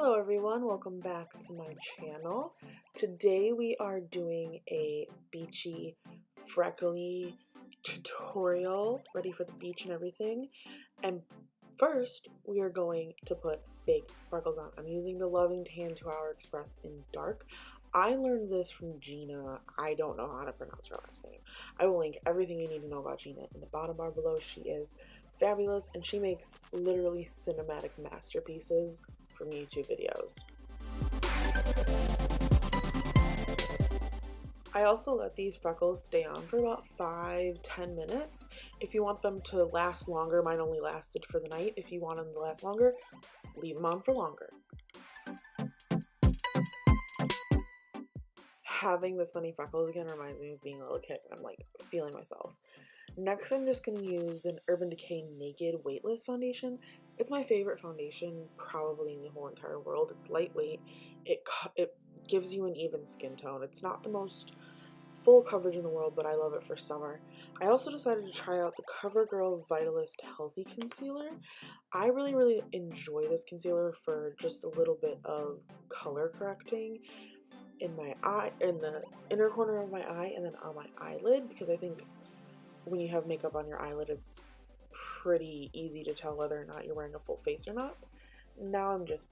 Hello everyone, welcome back to my channel. Today we are doing a beachy, freckly tutorial, ready for the beach and everything. And first, we are going to put big freckles on. I'm using the Loving Tan 2-Hour Express in dark. I learned this from Gina. I don't know how to pronounce her last name. I will link everything you need to know about Gina in the bottom bar below. She is fabulous and she makes literally cinematic masterpieces from YouTube videos. I also let these freckles stay on for about 5-10 minutes. If you want them to last longer, mine only lasted for the night. If you want them to last longer, leave them on for longer. Having this many freckles again reminds me of being a little kid. I'm like feeling myself. Next, I'm just going to use the Urban Decay Naked Weightless foundation. It's my favorite foundation probably in the whole entire world. It's lightweight. It gives you an even skin tone. It's not the most full coverage in the world, but I love it for summer. I also decided to try out the Covergirl Vitalist Healthy Concealer. I really enjoy this concealer for just a little bit of color correcting in my eye, in the inner corner of my eye, and then on my eyelid, because I think when you have makeup on your eyelid, it's pretty easy to tell whether or not you're wearing a full face or not. Now I'm just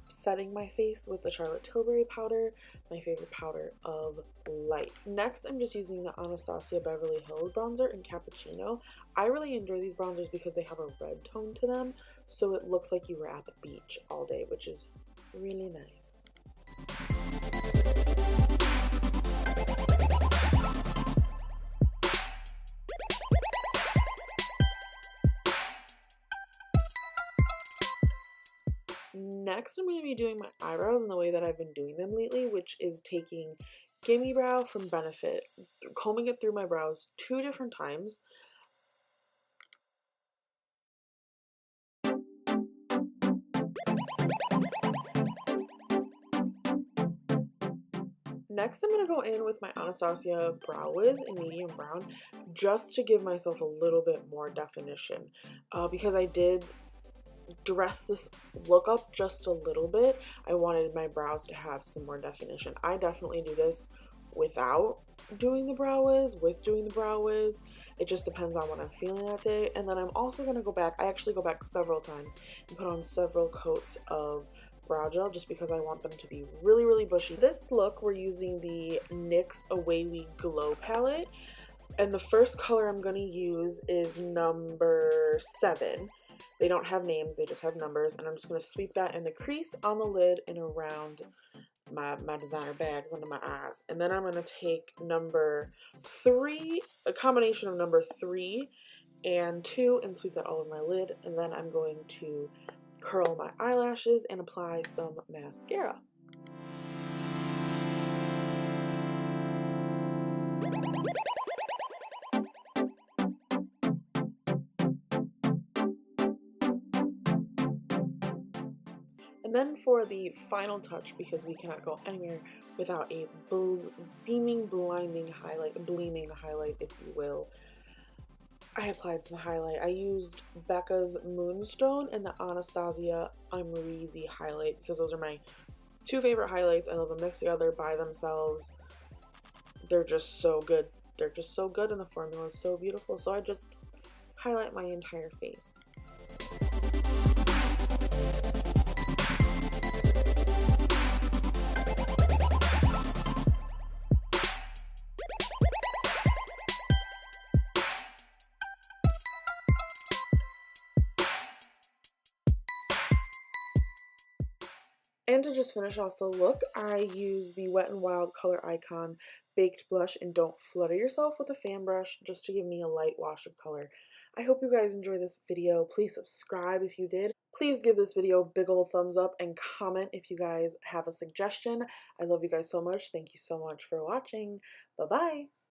setting my face with the Charlotte Tilbury powder, my favorite powder of life. Next, I'm just using the Anastasia Beverly Hills bronzer in Cappuccino. I really enjoy these bronzers because they have a red tone to them, so it looks like you were at the beach all day, which is really nice. Next, I'm going to be doing my eyebrows in the way that I've been doing them lately, which is taking Gimme Brow from Benefit, combing it through my brows 2 different times. Next, I'm going to go in with my Anastasia Brow Wiz in medium brown just to give myself a little bit more definition because I did dress this look up just a little bit. I wanted my brows to have some more definition. I definitely do this without doing the brow wiz, with doing the brow wiz. It just depends on what I'm feeling that day. And then I'm also going to go back, I actually go back several times and put on several coats of brow gel just because I want them to be really bushy. This look, we're using the NYX Away We Glow palette, and the first color I'm going to use is number 7. They don't have names, they just have numbers, and I'm just going to sweep that in the crease, on the lid, and around my designer bags under my eyes. And then I'm going to take number 3, a combination of number 3 and 2, and sweep that all over my lid. And then I'm going to curl my eyelashes and apply some mascara. And then for the final touch, because we cannot go anywhere without a beaming, blinding highlight, gleaming highlight, if you will, I applied some highlight. I used Becca's Moonstone and the ABHxAmrezy Highlight because those are my 2 favorite highlights. I love them mixed together by themselves. They're just so good. They're just so good and the formula is so beautiful. So I just highlight my entire face. And to just finish off the look, I use the Wet n Wild Color Icon Baked Blush in Don't Flutter Yourself with a fan brush just to give me a light wash of color. I hope you guys enjoyed this video. Please subscribe if you did. Please give this video a big old thumbs up and comment if you guys have a suggestion. I love you guys so much. Thank you so much for watching. Bye-bye.